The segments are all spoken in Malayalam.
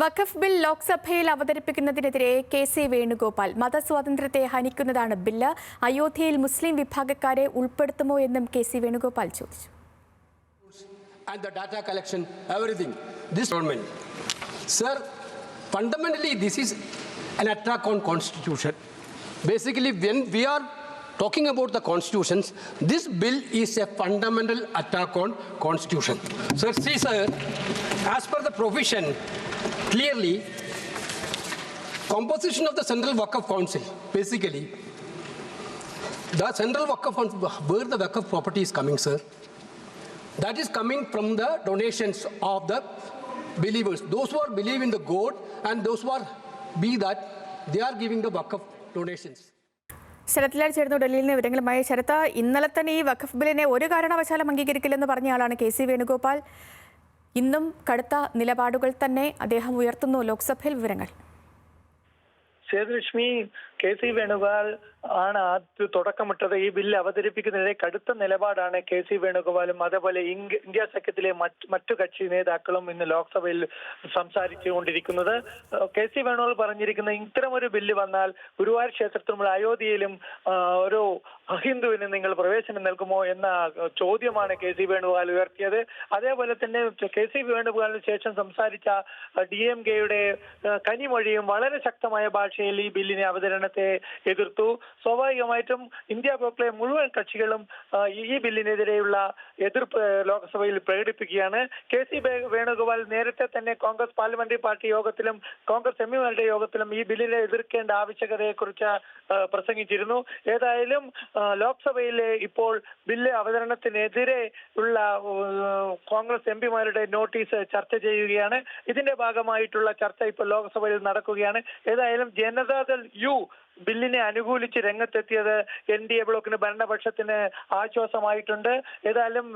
വഖഫ് ബിൽ ലോക്സഭയിൽ അവതരിപ്പിക്കുന്നതിനെതിരെ കെ.സി. വേണുഗോപാൽ മതസ്വാതന്ത്ര്യത്തെ ഹനിക്കുന്നതാണ് ബില്ല്. അയോധ്യയിൽ മുസ്ലിം വിഭാഗക്കാരെ ഉൾപ്പെടുത്തുമോ എന്നും കെ.സി. വേണുഗോപാൽ ചോദിച്ചു. And the data collection, everything. This government, sir, fundamentally this is an attack on constitution. Basically, when we are talking about the constitutions, this bill is a fundamental attack on constitution. So, see, sir, as per the provision, clearly, composition of the Central Waqf Council, basically, the Central Waqf Council, where the Waqf property is coming, sir, that is coming from the donations of the believers. Those who are believe in the God and those who are be that they are giving the Waqf donations. Sarathlal ചേർന്നു ഡൽഹിയിൽ നിന്ന് വിവരങ്ങളുമായി. ശരത്ത, ഇന്നലെ തന്നെ ഈ വഖഫ് ബില്ലിനെ ഒരു കാരണവശാലും അംഗീകരിക്കില്ലെന്ന് പറഞ്ഞയാളാണ് കെ.സി. വേണുഗോപാൽ. ഇന്നും കടുത്ത നിലപാടുകൾ തന്നെ അദ്ദേഹം ഉയർത്തുന്നു ലോക്സഭയിൽ. വിവരങ്ങൾ. സേതുലക്ഷ്മി, കെ.സി. വേണുഗോപാൽ ആണ് തുടക്കമിട്ടത്. ഈ ബില്ല് അവതരിപ്പിക്കുന്നതിനെ കടുത്ത നിലപാടാണ് കെ.സി. വേണുഗോപാലും അതേപോലെ ഇന്ത്യ സഖ്യത്തിലെ മറ്റു കക്ഷി നേതാക്കളും ഇന്ന് ലോക്സഭയിൽ സംസാരിച്ചുകൊണ്ടിരിക്കുന്നത്. കെ.സി. വേണുഗോപാൽ പറഞ്ഞിരിക്കുന്ന ഇത്തരമൊരു ബില്ല് വന്നാൽ ഗുരുവായൂർ ക്ഷേത്രത്തിലുള്ള അയോധ്യയിലും ഒരു അഹിന്ദുവിന് നിങ്ങൾ പ്രവേശനം നൽകുമോ എന്ന ചോദ്യമാണ് കെ.സി. വേണുഗോപാൽ ഉയർത്തിയത്. അതേപോലെ തന്നെ കെ.സി. വേണുഗോപാലിന് ശേഷം സംസാരിച്ച DMKയുടെ കനിമൊഴിയും വളരെ ശക്തമായ ഭാഷയിൽ ഈ ബില്ലിനെ അവതരണത്തെ എതിർത്തു. സ്വാഭാവികമായിട്ടും ഇന്ത്യ ബ്ലോക്കിലെ മുഴുവൻ കക്ഷികളും ഈ ബില്ലിനെതിരെയുള്ള എതിർപ്പ് ലോക്സഭയിൽ പ്രകടിപ്പിക്കുകയാണ്. കെ.സി. വേണുഗോപാൽ നേരത്തെ തന്നെ കോൺഗ്രസ് പാർലമെന്ററി പാർട്ടി യോഗത്തിലും കോൺഗ്രസ് എംപിമാരുടെ യോഗത്തിലും ഈ ബില്ലിനെ എതിർക്കേണ്ട ആവശ്യകതയെക്കുറിച്ച് പ്രസംഗിച്ചിരുന്നു. ഏതായാലും ലോക്സഭയിലെ ഇപ്പോൾ ബില്ല് അവതരണത്തിനെതിരെ ഉള്ള കോൺഗ്രസ് എംപിമാരുടെ നോട്ടീസ് ചർച്ച ചെയ്യുകയാണ്. ഇതിന്റെ ഭാഗമായിട്ടുള്ള ചർച്ച ഇപ്പോൾ ലോക്സഭയിൽ നടക്കുകയാണ്. ഏതായാലും ജനതാദൾ യു ബില്ലിനെ അനുകൂലിച്ച് രംഗത്തെത്തിയത് NDA ബ്ലോക്കിന് ഭരണപക്ഷത്തിന് ആശ്വാസമായിട്ടുണ്ട്. ഏതായാലും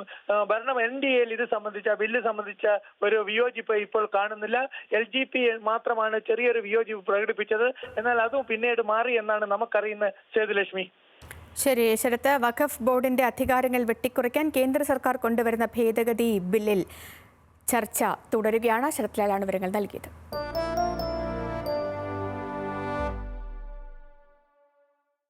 NDAയിൽ ഇത് സംബന്ധിച്ച ബില്ല് സംബന്ധിച്ച ഒരു വിയോജിപ്പ് ഇപ്പോൾ കാണുന്നില്ല. LGP മാത്രമാണ് ചെറിയൊരു വിയോജിപ്പ് പ്രകടിപ്പിച്ചത്. എന്നാൽ അതും പിന്നീട് മാറി എന്നാണ് നമുക്കറിയുന്ന സേതുലക്ഷ്മി. ശരി ശരത്ത്, വഖഫ് ബോർഡിന്റെ അധികാരങ്ങൾ വെട്ടിക്കുറയ്ക്കാൻ കേന്ദ്ര സർക്കാർ കൊണ്ടുവരുന്ന ഭേദഗതി ബില്ലിൽ ചർച്ച തുടരുകയാണ്. ശരത്ലാലാണ് വിവരങ്ങൾ നൽകിയത്.